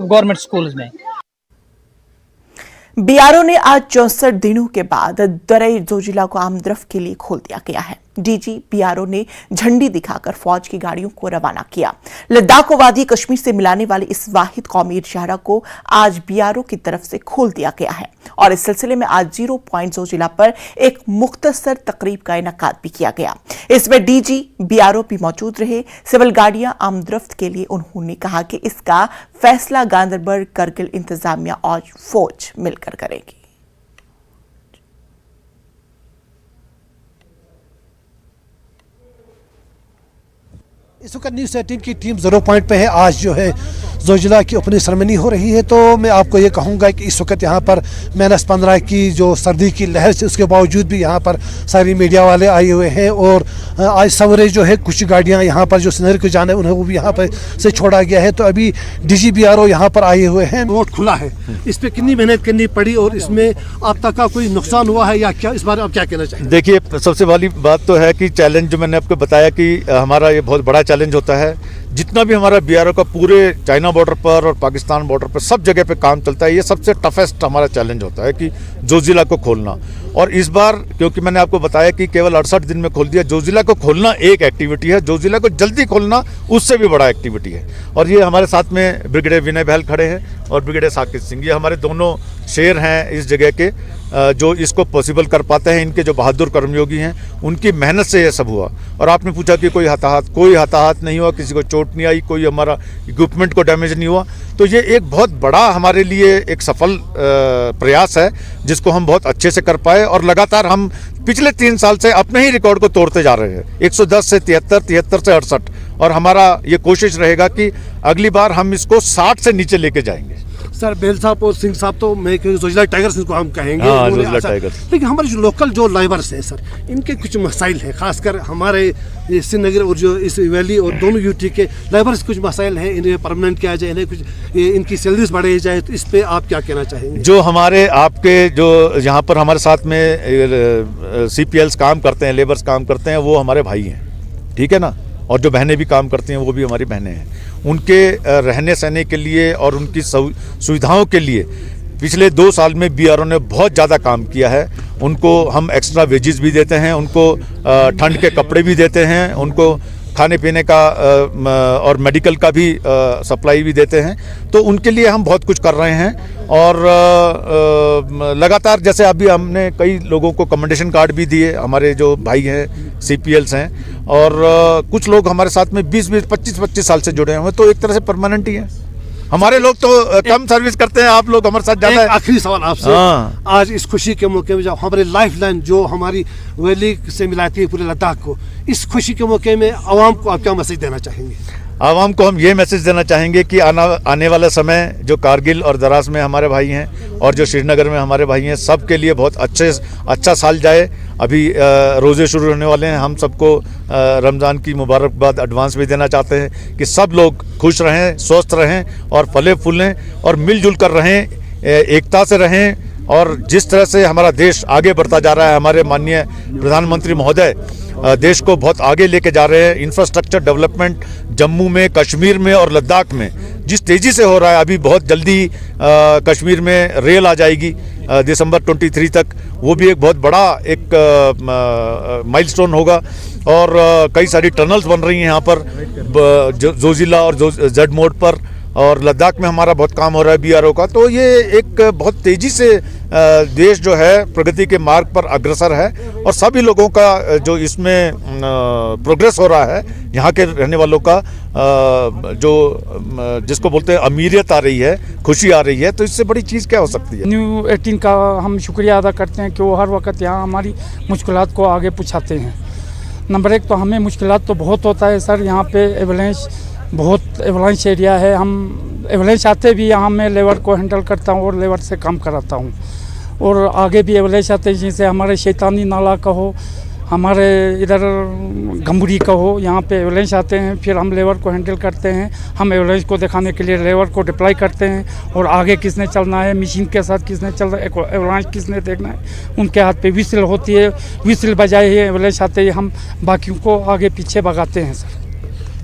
Government schools में। BRO ने आज 64 दिनों के बाद दरई जोजिला को आमदरफ्त के लिए खोल दिया गया है। डीजी बीआरओ ने झंडी दिखाकर फौज की गाड़ियों को रवाना किया। लद्दाख को वादी कश्मीर से मिलाने वाले इस वाहिद कौमी इशारा को आज बीआरओ की तरफ से खोल दिया गया है और इस सिलसिले में आज 0 पॉइंट जोजिला पर एक मुख्तसर तकरीब का इनेकाद भी किया गया। इसमें डीजी बीआरओ भी मौजूद रहे। सिविल गाड़ियां आमदरफ्त के लिए उन्होंने कहा कि इसका फैसला गांदरबल करगिल इंतजामिया और फौज मिलकर करेगी। इस वक्त न्यूज़ 18 की टीम 0 पॉइंट पे है। आज जो है जोजिला की ओपनिंग सेरेमनी हो रही है, तो मैं आपको ये कहूँगा कि इस वक्त यहाँ पर -15 की जो सर्दी की लहर से उसके बावजूद भी यहाँ पर सारी मीडिया वाले आए हुए हैं और आज सवेरे जो है कुछ गाड़ियाँ यहाँ पर जो सिनर को जाने उन्हें वो भी यहाँ पर से छोड़ा गया है। तो अभी डीजी बीआरओ यहाँ पर आए हुए हैं। रोड खुला है, इस पर कितनी मेहनत करनी पड़ी और इसमें अब तक का कोई नुकसान हुआ है या क्या, इस बारे में आप क्या कहना चाहिए? देखिए, सबसे वाली बात तो है कि चैलेंज जो मैंने आपको बताया कि हमारा ये बहुत बड़ा चैलेंज होता है। जितना भी हमारा बीआरओ का पूरे चाइना बॉर्डर पर और पाकिस्तान बॉर्डर पर सब जगह पे काम चलता है, ये सबसे टफेस्ट हमारा चैलेंज होता है कि जोजिला को खोलना। और इस बार क्योंकि मैंने आपको बताया कि केवल 68 दिन में खोल दिया, जोजिला को खोलना एक एक्टिविटी है, जोजिला को जल्दी खोलना उससे भी बड़ा एक्टिविटी है। और ये हमारे साथ में ब्रिगेडियर विनय बहल खड़े हैं और ब्रिगेडियर साकिब सिंह, ये हमारे दोनों शेर हैं इस जगह के, जो इसको पॉसिबल कर पाते हैं। इनके जो बहादुर कर्मयोगी हैं, उनकी मेहनत से ये सब हुआ। और आपने पूछा कि कोई हताहत नहीं हुआ, किसी को चोट नहीं आई, कोई हमारा इक्विपमेंट को डैमेज नहीं हुआ। तो ये एक बहुत बड़ा हमारे लिए एक सफल प्रयास है जिसको हम बहुत अच्छे से कर पाए। और लगातार हम पिछले 3 साल से अपने ही रिकॉर्ड को तोड़ते जा रहे हैं, 110 से 73, 73 से 68। और हमारा ये कोशिश रहेगा कि अगली बार हम इसको 60 से नीचे लेके जाएंगे। सर, बेल साहब और सिंह साहब तो मैं जोजिला टाइगर्स इनको हम कहेंगे। हाँ, जोजिला टाइगर्स। लेकिन हमारे जो लोकल जो लाइवर्स हैं सर, इनके कुछ मसाइल हैं, खासकर हमारे श्रीनगर और जो इस वैली और दोनों यूटी के लाइवर्स कुछ मसाइल हैं, इन्हें परमानेंट किया जाए, इन्हें कुछ इनकी सैलरीज बढ़ाई जाए। तो इस पे आप क्या कहना चाहेंगे? जो हमारे आपके जो यहाँ पर हमारे साथ में CPLs काम करते हैं, लेबर्स काम करते हैं, वो हमारे भाई हैं, ठीक है ना। और जो बहनें भी काम करती हैं वो भी हमारी बहनें हैं। उनके रहने सहने के लिए और उनकी सुविधाओं के लिए पिछले 2 साल में बीआरओ ने बहुत ज़्यादा काम किया है। उनको हम एक्स्ट्रा वेजेस भी देते हैं, उनको ठंड के कपड़े भी देते हैं, उनको खाने पीने का और मेडिकल का भी सप्लाई भी देते हैं। तो उनके लिए हम बहुत कुछ कर रहे हैं। और लगातार जैसे अभी हमने कई लोगों को कमेंडेशन कार्ड भी दिए, हमारे जो भाई हैं CPLs हैं, और कुछ लोग हमारे साथ में 20-20, 25-25 साल से जुड़े हुए हैं, तो एक तरह से परमानेंट ही है। हमारे लोग तो कम सर्विस करते हैं, आप लोग हमारे साथ ज़्यादा है। आखिरी सवाल आपसे, आज इस खुशी के मौके में, जब हमारे लाइफलाइन जो हमारी वैली से मिलाती है पूरे लद्दाख को, इस खुशी के मौके में आवाम को आप क्या मैसेज देना चाहेंगे? आवाम को हम ये मैसेज देना चाहेंगे कि आने वाला समय जो कारगिल और दराज में हमारे भाई हैं और जो श्रीनगर में हमारे भाई हैं, सब के लिए बहुत अच्छा साल जाए। अभी रोज़े शुरू होने वाले हैं, हम सबको रमज़ान की मुबारकबाद एडवांस भी देना चाहते हैं कि सब लोग खुश रहें, स्वस्थ रहें और फले फूलें और मिलजुल कर रहें, एकता से रहें। और जिस तरह से हमारा देश आगे बढ़ता जा रहा है, हमारे माननीय प्रधानमंत्री महोदय देश को बहुत आगे लेके जा रहे हैं। इंफ्रास्ट्रक्चर डेवलपमेंट जम्मू में, कश्मीर में और लद्दाख में जिस तेज़ी से हो रहा है, अभी बहुत जल्दी कश्मीर में रेल आ जाएगी दिसंबर 23 तक, वो भी एक बहुत बड़ा एक माइलस्टोन होगा। और कई सारी टनल्स बन रही हैं यहाँ पर जोजिला और जेड मोड पर, और लद्दाख में हमारा बहुत काम हो रहा है बीआरओ का। तो ये एक बहुत तेज़ी से देश जो है प्रगति के मार्ग पर अग्रसर है। और सभी लोगों का जो इसमें प्रोग्रेस हो रहा है, यहाँ के रहने वालों का जो जिसको बोलते हैं अमीरियत आ रही है, खुशी आ रही है, तो इससे बड़ी चीज़ क्या हो सकती है? न्यूज़ 18 का हम शुक्रिया अदा करते हैं कि वो हर वक्त यहाँ हमारी मुश्किलात को आगे पहुँचाते हैं। नंबर 1 तो हमें मुश्किलात तो बहुत होता है सर, यहाँ पे बहुत एवलांच एरिया है। हम एवलांच आते भी यहाँ मैं लेबर को हैंडल करता हूँ और लेबर से काम कराता हूँ। और आगे भी एवलांच आते हैं, जैसे हमारे शैतानी नाला का हो, हमारे इधर गंबुरी का हो, यहाँ पे एवलांच आते हैं, फिर हम लेबर को हैंडल करते हैं। हम एवलांच को दिखाने के लिए लेबर को डिप्लॉय करते हैं और आगे किसने चलना है, मशीन के साथ किसने चल रहा है, एवलांच किसने देखना है, उनके हाथ पे विसिल होती है, विसिल बजाए ही एवलांच आते ही हम बाकियों को आगे पीछे भगाते हैं सर।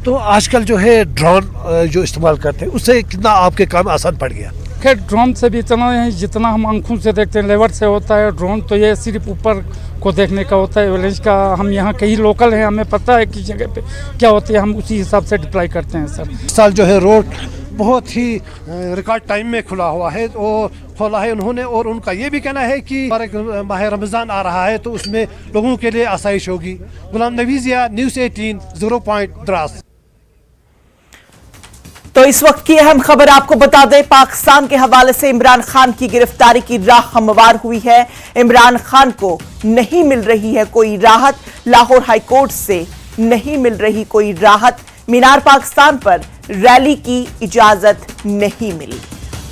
तो आजकल जो है ड्रोन जो इस्तेमाल करते हैं उससे कितना आपके काम आसान पड़ गया? खैर ड्रोन से भी इतना है जितना हम आंखों से देखते हैं, लेवर से होता है। ड्रोन तो ये सिर्फ ऊपर को देखने का होता है, एवरेज का हम यहाँ कई लोकल हैं, हमें पता है किस जगह पे क्या होती है, हम उसी हिसाब से डिप्लाई करते हैं सर। इस साल जो है रोड बहुत ही रिकॉर्ड टाइम में खुला हुआ है, वो खोला है उन्होंने, और उनका ये भी कहना है कि माह रमज़ान आ रहा है तो उसमें लोगों के लिए आसाइश होगी। Ghulam Nabi Zia, news 18, 0 point Dras. तो इस वक्त की अहम खबर आपको बता दें, पाकिस्तान के हवाले से इमरान खान की गिरफ्तारी की राह हमवार हुई है। इमरान खान को नहीं मिल रही है कोई राहत, लाहौर हाईकोर्ट से नहीं मिल रही कोई राहत, मीनार पाकिस्तान पर रैली की इजाजत नहीं मिली।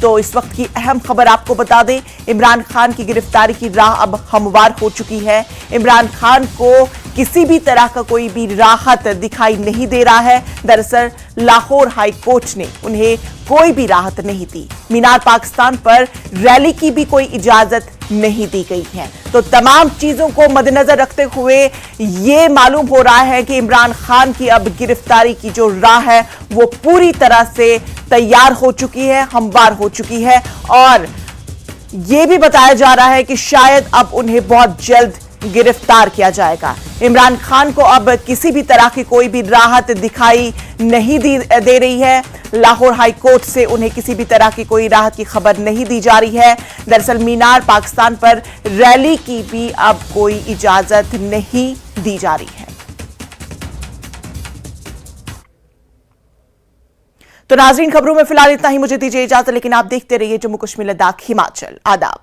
तो इस वक्त की अहम खबर आपको बता दें, इमरान खान की गिरफ्तारी की राह अब हमवार हो चुकी है। इमरान खान को किसी भी तरह का कोई भी राहत दिखाई नहीं दे रहा है। दरअसल लाहौर हाई कोर्ट ने उन्हें कोई भी राहत नहीं दी। मीनार पाकिस्तान पर रैली की भी कोई इजाजत नहीं दी गई है। तो तमाम चीजों को मद्देनजर रखते हुए ये मालूम हो रहा है कि इमरान खान की अब गिरफ्तारी की जो राह है वो पूरी तरह से तैयार हो चुकी है, हमवार हो चुकी है, और ये भी बताया जा रहा है कि शायद अब उन्हें बहुत जल्द गिरफ्तार किया जाएगा। इमरान खान को अब किसी भी तरह की कोई भी राहत दिखाई नहीं दे रही है। लाहौर हाई कोर्ट से उन्हें किसी भी तरह की कोई राहत की खबर नहीं दी जा रही है। दरअसल मीनार पाकिस्तान पर रैली की भी अब कोई इजाजत नहीं दी जा रही है। तो नाज़रीन, खबरों में फिलहाल इतना ही। मुझे दीजिए इजाजत, लेकिन आप देखते रहिए जम्मू कश्मीर लद्दाख हिमाचल। आदाब।